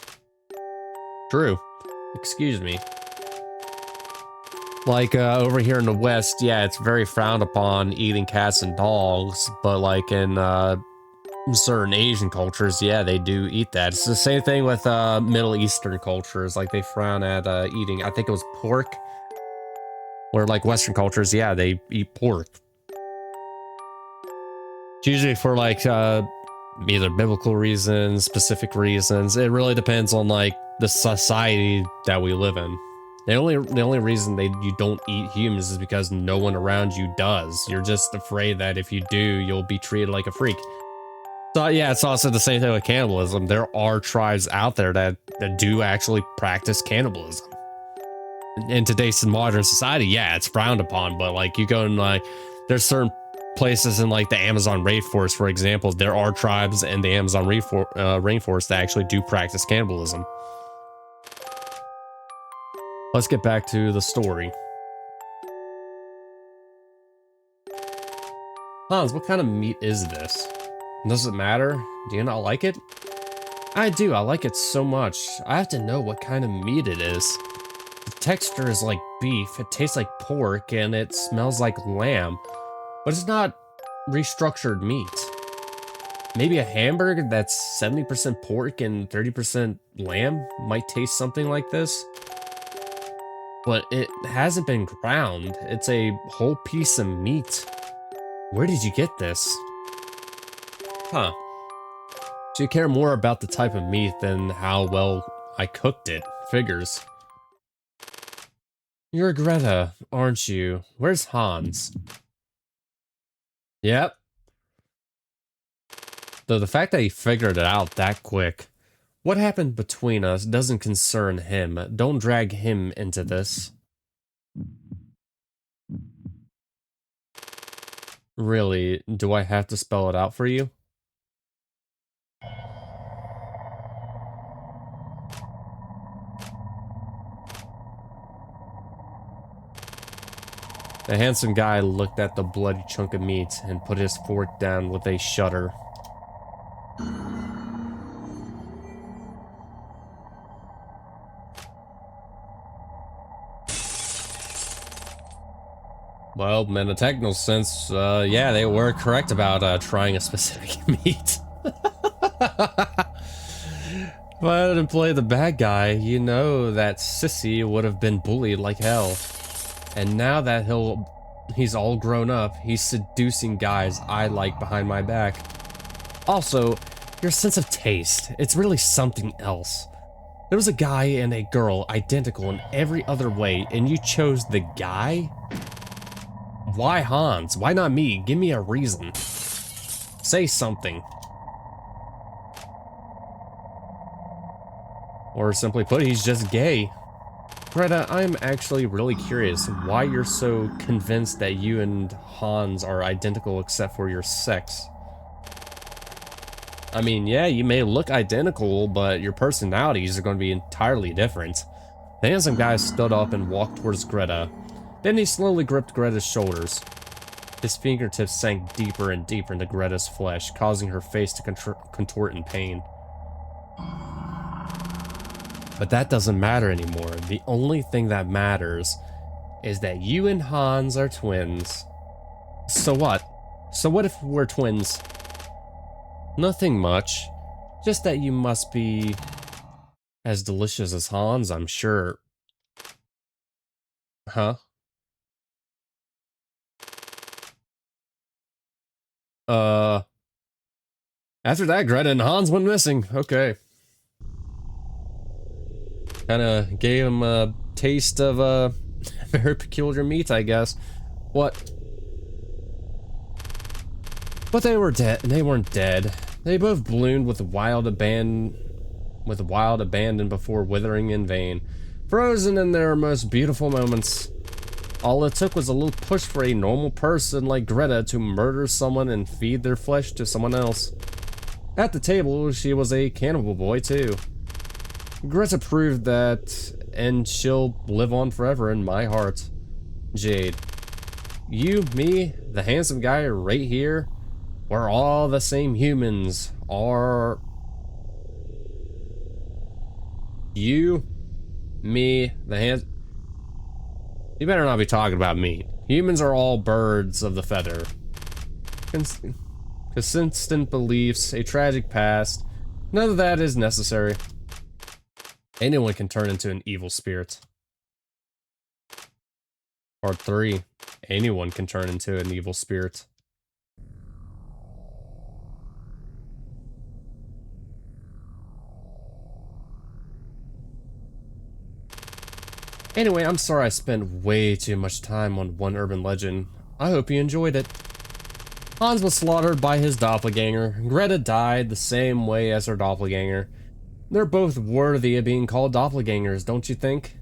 True. Excuse me. Like, over here in the West, yeah, it's very frowned upon eating cats and dogs, but like in, certain Asian cultures, yeah, they do eat that. It's the same thing with, Middle Eastern cultures, like they frown at, eating, I think it was pork, where like Western cultures, yeah, they eat pork. It's usually for like, either biblical reasons, specific reasons. It really depends on like the society that we live in. The only reason you don't eat humans is because no one around you does. You're just afraid that if you do, you'll be treated like a freak. So yeah, it's also the same thing with cannibalism. There are tribes out there that do actually practice cannibalism. In today's modern society, yeah, it's frowned upon, but like you go and like there's certain places in like the Amazon rainforest, for example, there are tribes in the Amazon rainforest that actually do practice cannibalism. Let's get back to the story. Hans, what kind of meat is this? Does it matter? Do you not like it? I do, I like it so much. I have to know what kind of meat it is. The texture is like beef, it tastes like pork, and it smells like lamb. But it's not restructured meat. Maybe a hamburger that's 70% pork and 30% lamb might taste something like this. But it hasn't been ground. It's a whole piece of meat. Where did you get this? Huh. So you care more about the type of meat than how well I cooked it. Figures. You're Greta, aren't you? Where's Hans? Yep. Though the fact that he figured it out that quick. What happened between us doesn't concern him. Don't drag him into this. Really, do I have to spell it out for you? The handsome guy looked at the bloody chunk of meat and put his fork down with a shudder. Well, in a technical sense, yeah, they were correct about trying a specific meat. If I hadn't played the bad guy, you know that Sissy would have been bullied like hell. And now that he's all grown up, he's seducing guys I like behind my back. Also, your sense of taste, it's really something else. There was a guy and a girl identical in every other way, and you chose the guy? Why Hans? Why not me? Give me a reason. Say something. Or simply put, he's just gay. Greta, I'm actually really curious why you're so convinced that you and Hans are identical except for your sex. I mean, yeah, you may look identical, but your personalities are going to be entirely different. The handsome guy stood up and walked towards Greta. Then he slowly gripped Greta's shoulders. His fingertips sank deeper and deeper into Greta's flesh, causing her face to contort in pain. But that doesn't matter anymore. The only thing that matters is that you and Hans are twins. So what? So what if we're twins? Nothing much. Just that you must be as delicious as Hans, I'm sure. Huh? Uh, After that, Greta and Hans went missing. Okay. Kind of gave him a taste of very peculiar meat, I guess. What? But they were dead. They weren't dead. They both bloomed with wild abandon before withering in vain, frozen in their most beautiful moments. All it took was a little push for a normal person like Greta to murder someone and feed their flesh to someone else. At the table, she was a cannibal boy too. Greta proved that, and she'll live on forever in my heart. Jade. You, me, the handsome guy right here, we're all the same humans. You, me, You better not be talking about me. Humans are all birds of the feather. Consistent beliefs, a tragic past. None of that is necessary. Anyone can turn into an evil spirit. Part 3. Anyone can turn into an evil spirit. Anyway, I'm sorry I spent way too much time on one urban legend. I hope you enjoyed it. Hans was slaughtered by his doppelganger. Greta died the same way as her doppelganger. They're both worthy of being called doppelgangers, don't you think?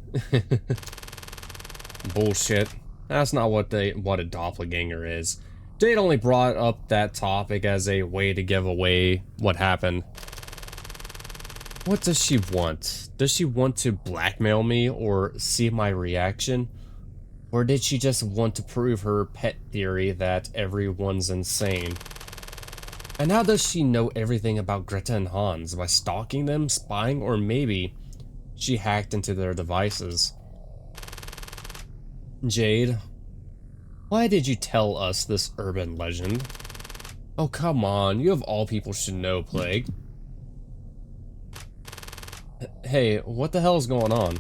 Bullshit. That's not what a doppelganger is. Jade only brought up that topic as a way to give away what happened. What does she want? Does she want to blackmail me or see my reaction? Or did she just want to prove her pet theory that everyone's insane? And how does she know everything about Greta and Hans? By stalking them, spying, or maybe she hacked into their devices? Jade, why did you tell us this urban legend? Oh, come on, you of all people should know, Plague. Hey, what the hell is going on?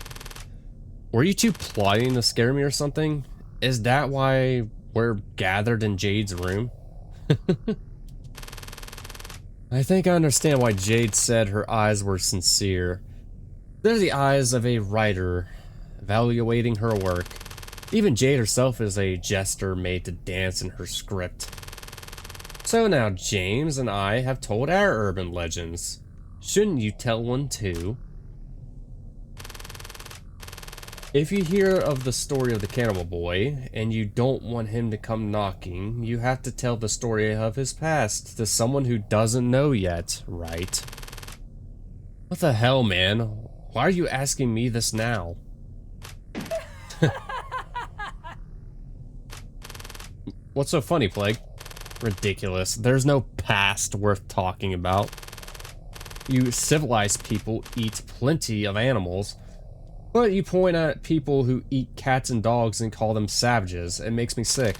Were you two plotting to scare me or something? Is that why we're gathered in Jade's room? I think I understand why Jade said her eyes were sincere. They're the eyes of a writer, evaluating her work. Even Jade herself is a jester made to dance in her script. So now James and I have told our urban legends. Shouldn't you tell one too? If you hear of the story of the Cannibal Boy, and you don't want him to come knocking, you have to tell the story of his past to someone who doesn't know yet, right? What the hell, man? Why are you asking me this now? What's so funny, Plague? Ridiculous. There's no past worth talking about. You civilized people eat plenty of animals. But you point at people who eat cats and dogs and call them savages. It makes me sick.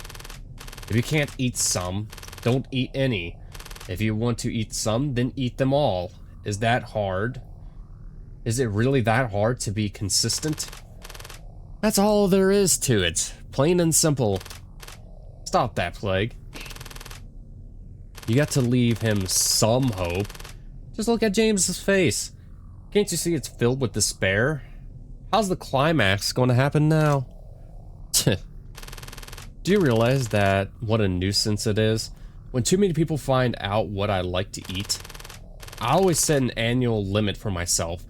If you can't eat some, don't eat any. If you want to eat some, then eat them all. Is that hard? Is it really that hard to be consistent? That's all there is to it. Plain and simple. Stop that, Plague. You got to leave him some hope. Just look at James's face. Can't you see it's filled with despair? How's the climax going to happen now? Do you realize that what a nuisance it is? When too many people find out what I like to eat? I always set an annual limit for myself,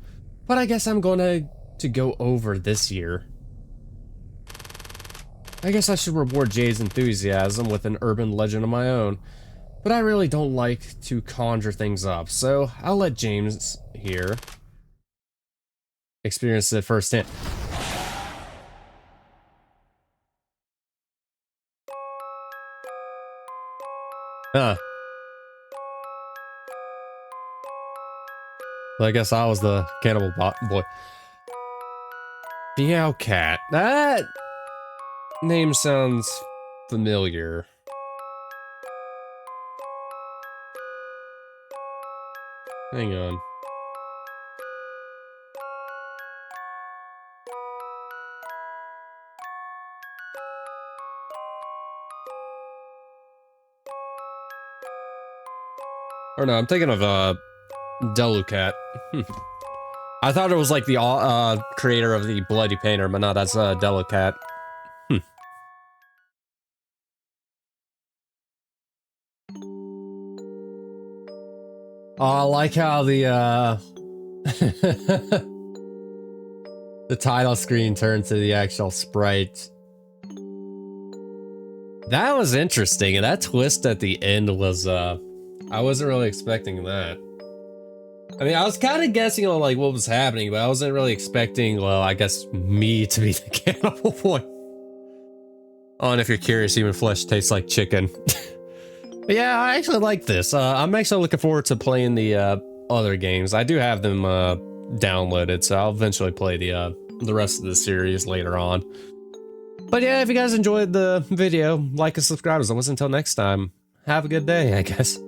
but I guess I'm going to go over this year. I guess I should reward Jade's enthusiasm with an urban legend of my own, but I really don't like to conjure things up, so I'll let James here experience it firsthand. Huh. Well, I guess I was the Cannibal Boy. Meow Cat. That name sounds familiar. Hang on. Or no, I'm thinking of Delucat. I thought it was like the creator of the Bloody Painter, but no, that's Delicat. Hmm. Oh, I like how the the title screen turned to the actual sprite. That was interesting, and that twist at the end was I wasn't really expecting that. I mean, I was kind of guessing on like what was happening, but I wasn't really expecting, well, I guess me to be the Cannibal Boy. Oh, and if you're curious, human flesh tastes like chicken. But yeah, I actually like this. I'm actually looking forward to playing the other games. I do have them downloaded, so I'll eventually play the rest of the series later on. But yeah, if you guys enjoyed the video, like and subscribe as always. Until next time, have a good day, I guess.